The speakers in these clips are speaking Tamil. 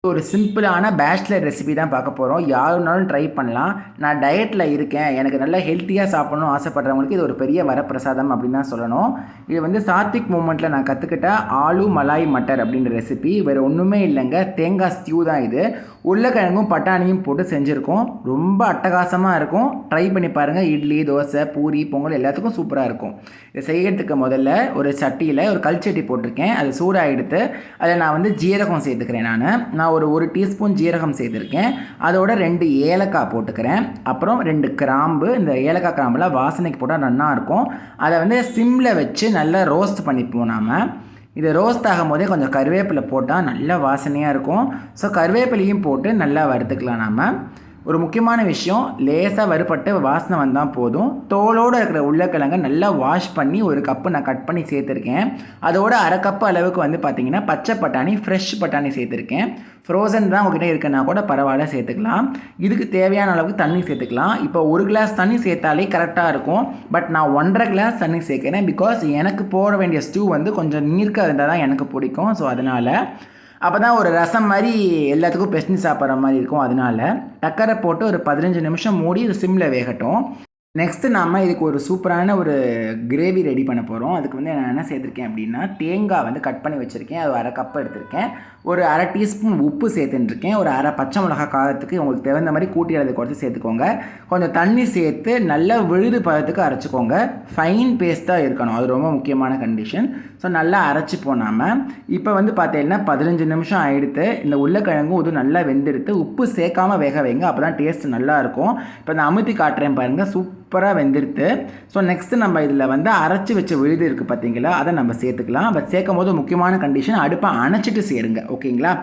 ஒரு சிம்பிளான பேச்சுலர் ரெசிபி தான் பார்க்க போகிறோம். யாருனாலும் ட்ரை பண்ணலாம். நான் டயட்டில் இருக்கேன், எனக்கு நல்லா ஹெல்த்தியாக சாப்பிடணும்னு ஆசைப்படுறவங்களுக்கு இது ஒரு பெரிய வரப்பிரசாதம் அப்படின்னு தான் சொல்லணும். இது வந்து சாத்விக் மூமெண்ட்டில் நான் கற்றுக்கிட்ட ஆலு மலாய் மட்டர் அப்படின்ற ரெசிபி. வேறு ஒன்றுமே இல்லைங்க, தேங்காய் ஸ்டியூ தான் இது. உருளைக்கிழங்கும் பட்டாணியும் போட்டு செஞ்சுருக்கோம். ரொம்ப அட்டகாசமாக இருக்கும். ட்ரை பண்ணி பாருங்கள். இட்லி, தோசை, பூரி, பொங்கல் எல்லாத்துக்கும் சூப்பராக இருக்கும். இதை செய்கிறதுக்கு முதல்ல ஒரு சட்டியில் ஒரு கல்சட்டி போட்டிருக்கேன். அது சூடாக எடுத்து அதில் நான் வந்து ஜீரகம் சேர்த்துக்கிறேன். நான் ஒரு டீஸ்பூன் ஜீரகம் சேர்த்துருக்கேன். அதோட 2 ஏலக்காய் போட்டுக்கிறேன். அப்புறம் 2 கிராம்பு. இந்த ஏலக்காய் கிராம்புலாம் வாசனைக்கு போட்டால் நல்லா இருக்கும். அதை வந்து சிம்மில் வச்சு நல்லா ரோஸ்ட் பண்ணிப்போம். நாம் இது ரோஸ்ட் ஆகும் போதே கொஞ்சம் கருவேப்பிலை போட்டால் நல்லா வாசனையாக இருக்கும். ஸோ கருவேப்பிலையும் போட்டு நல்லா வறுத்துக்கலாம். நாம் ஒரு முக்கியமான விஷயம், லேசாக வறுபட்டு வாசனை வந்தால் போதும். தோலோடு இருக்கிற உருளைக்கிழங்கை நல்லா வாஷ் பண்ணி ஒரு கப்பு நான் கட் பண்ணி சேர்த்துருக்கேன். அதோட அரை கப்பு அளவுக்கு வந்து பார்த்திங்கன்னா பச்சை பட்டாணி, ஃப்ரெஷ் பட்டாணி சேர்த்துருக்கேன். ஃப்ரோசன் தான் உங்கள்கிட்ட இருக்குன்னா கூட பரவாயில்ல, சேர்த்துக்கலாம். இதுக்கு தேவையான அளவுக்கு தண்ணி சேர்த்துக்கலாம். இப்போ 1 கிளாஸ் தண்ணி சேர்த்தாலே கரெக்டாக இருக்கும். பட் நான் 1.5 கிளாஸ் தண்ணி சேர்க்குறேன். பிகாஸ் எனக்கு போட வேண்டிய ஸ்டூ வந்து கொஞ்சம் நீர்க்க இருந்தால் தான் எனக்கு பிடிக்கும். ஸோ அதனால் அப்போ தான் ஒரு ரசம் மாதிரி எல்லாத்துக்கும் பெசஞ்சு சாப்பிட்ற மாதிரி இருக்கும். அதனால் டக்கரை போட்டு ஒரு 15 நிமிஷம் மூடி இது சிம்மில் வேகட்டும். நெக்ஸ்ட்டு நாம் இதுக்கு ஒரு சூப்பரான ஒரு கிரேவி ரெடி பண்ண போகிறோம். அதுக்கு வந்து நான் என்ன சேர்த்துருக்கேன் அப்படின்னா, தேங்காய் வந்து கட் பண்ணி வச்சுருக்கேன். அது அரை கப்பு எடுத்திருக்கேன். ஒரு அரை டீஸ்பூன் உப்பு சேர்த்துட்டுருக்கேன். ஒரு அரை பச்சை மிளகா காரத்துக்கு உங்களுக்கு தகுந்த மாதிரி கூட்டி அளவு குறைச்சி சேர்த்துக்கோங்க. கொஞ்சம் தண்ணி சேர்த்து நல்லா விழுது பதத்துக்கு அரைச்சிக்கோங்க. ஃபைன் பேஸ்ட்டாக இருக்கணும், அது ரொம்ப முக்கியமான கண்டிஷன். ஸோ நல்லா அரைச்சிப்போம். நாம் இப்போ வந்து பார்த்தீங்கன்னா 15 நிமிஷம் ஆகிடுத்து. இந்த உருளைக்கிழங்கும் இது நல்லா வெந்தெடுத்து உப்பு சேர்க்காமல் வேக வைங்க, அப்போ தான் டேஸ்ட் நல்லாயிருக்கும். இப்போ நான் அமுத்தி காட்டுறேன் பாருங்கள், சூப்பராக வெந்துடுத்து. ஸோ நெக்ஸ்ட்டு நம்ம இதில் வந்து அரைச்சி வச்ச விழுது இருக்குது பார்த்தீங்களா, அதை நம்ம சேர்த்துக்கலாம். பட் சேர்க்கும் போது முக்கியமான கண்டிஷன், அடுப்பை அணைச்சிட்டு சேருங்க. ஓகேங்களா?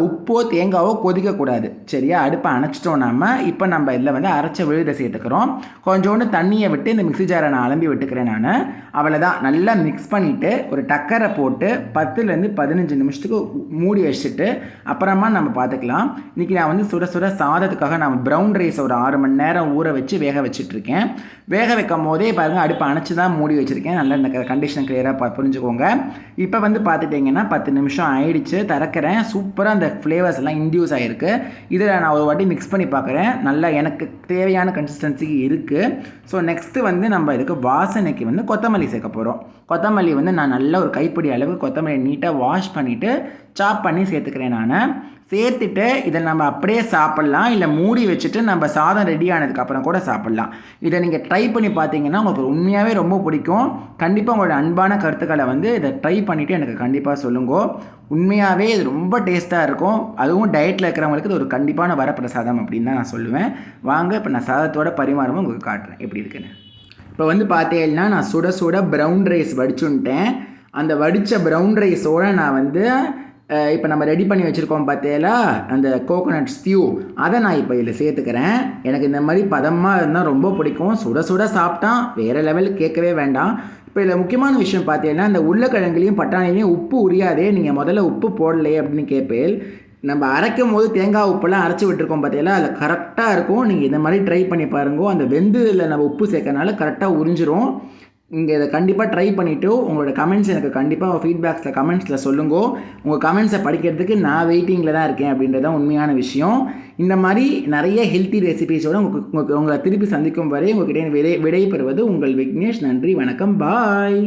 உப்போ தேங்காவோ கொதிக்கக்கூடாது. சரியா? அடுப்பை அணைச்சிட்டோம். இப்போ நம்ம இதில் வந்து அரைச்ச விழுதை சேர்த்துக்கிறோம். கொஞ்சோண்டு தண்ணியை விட்டு இந்த மிக்ஸி ஜாரை நான் அலம்பி விட்டுக்கிறேன். நான் அவ்வளோதான். நல்லா மிக்ஸ் பண்ணிவிட்டு ஒரு டக்கரை போட்டு 10லேருந்து 15 நிமிஷத்துக்கு மூடி வச்சுட்டு அப்புறமா நம்ம பார்த்துக்கலாம். இன்றைக்கி நான் வந்து சுட சுட சாதத்துக்காக நான் ப்ரௌன் ரைஸ் ஒரு 6 மணி நேரம் ஊற வச்சு வேக வச்சிட்ருக்கேன். வேக வைக்கும் போதே பாருங்கள், அடுப்பை அணைச்சி தான் மூடி வச்சுருக்கேன். நல்லா இந்த கண்டிஷன் கிளியராக புரிஞ்சுக்கோங்க. இப்போ வந்து பார்த்துட்டிங்கன்னா 10 நிமிஷம் ஆயிடுச்சு. திறக்கிறேன். சூப்பராக அந்த ஃப்ளேவர்ஸ் எல்லாம் இன்டியூஸ் ஆகிருக்கு. இதில் நான் ஒரு வாட்டி மிக்ஸ் பண்ணி பார்க்குறேன். நல்லா எனக்கு தேவையான கன்சிஸ்டன்சிக்கு இருக்குது. ஸோ நெக்ஸ்ட்டு வந்து நம்ம இதுக்கு வாசனைக்கு வந்து கொத்தமல்லி சேர்க்க போகிறோம். கொத்தமல்லி வந்து நான் நல்ல ஒரு கைப்பிடி அளவு கொத்தமல்லி நீட்டாக வாஷ் பண்ணிவிட்டு சாப் பண்ணி சேர்த்துக்கிறேன். நான் சேர்த்துட்டு இதை நம்ம அப்படியே சாப்பிட்லாம், இல்லை மூடி வச்சுட்டு நம்ம சாதம் ரெடி ஆனதுக்கப்புறம் கூட சாப்பிட்லாம். இதை நீங்கள் ட்ரை பண்ணி பார்த்தீங்கன்னா உங்களுக்கு உண்மையாகவே ரொம்ப பிடிக்கும். கண்டிப்பாக உங்களோட அன்பான கருத்துக்களை வந்து இதை ட்ரை பண்ணிவிட்டு எனக்கு கண்டிப்பாக சொல்லுங்க. உண்மையாகவே இது ரொம்ப டேஸ்ட்டாக இருக்கும். அதுவும் டயட்டில் இருக்கிறவங்களுக்கு இது ஒரு கண்டிப்பான வரப்பிரசாதம் அப்படின்னு தான் நான் சொல்லுவேன். வாங்க இப்போ நான் சாதத்தோட பரிமாறவும் உங்களுக்கு காட்டுறேன் எப்படி இருக்குன்னு. இப்போ வந்து பார்த்தீங்கன்னா நான் சுட சுட ப்ரௌன் ரைஸ் வடிச்சுன்ட்டேன். அந்த வடித்த ப்ரௌன் ரைஸோடு நான் வந்து இப்போ நம்ம ரெடி பண்ணி வச்சுருக்கோம் பார்த்தீங்களா, அந்த கோகோனட் ஸ்டியூ, அதை நான் இப்போ இதில் சேர்த்துக்கிறேன். எனக்கு இந்த மாதிரி பதமாக இருந்தால் ரொம்ப பிடிக்கும். சுட சுட சாப்பிட்டா வேறு லெவலுக்கு கேட்கவே வேண்டாம். இப்போ இதில் முக்கியமான விஷயம் பார்த்தீங்கன்னா, இந்த உருளைக்கிழங்குலையும் பட்டாணிலையும் உப்பு உரியாதே, நீங்கள் முதல்ல உப்பு போடலையே அப்படின்னு கேட்பேன். நம்ம அரைக்கும் போது தேங்காய் உப்பெல்லாம் அரைச்சி விட்டுருக்கோம் பார்த்தீங்களா, அதில் கரெக்டாக இருக்கும். நீங்கள் இந்த மாதிரி ட்ரை பண்ணி பாருங்க. அந்த வெந்ததில் நம்ம உப்பு சேர்க்கறனால கரெக்டாக உறிஞ்சிரும். இங்கே இதை கண்டிப்பாக ட்ரை பண்ணிவிட்டு உங்களோட கமெண்ட்ஸ் எனக்கு கண்டிப்பாக ஃபீட்பேக்ஸில் கமெண்ட்ஸில் சொல்லுங்க. உங்கள் கமெண்ட்ஸை படிக்கிறதுக்கு நான் வெயிட்டிங்கில் தான் இருக்கேன் அப்படின்றது தான் உண்மையான விஷயம். இந்த மாதிரி நிறைய ஹெல்த்தி ரெசிபீஸோடு உங்களை திருப்பி சந்திக்கும் வரை உங்கள்கிட்ட விடை பெறுவது உங்கள் விக்னேஷ். நன்றி, வணக்கம், பாய்.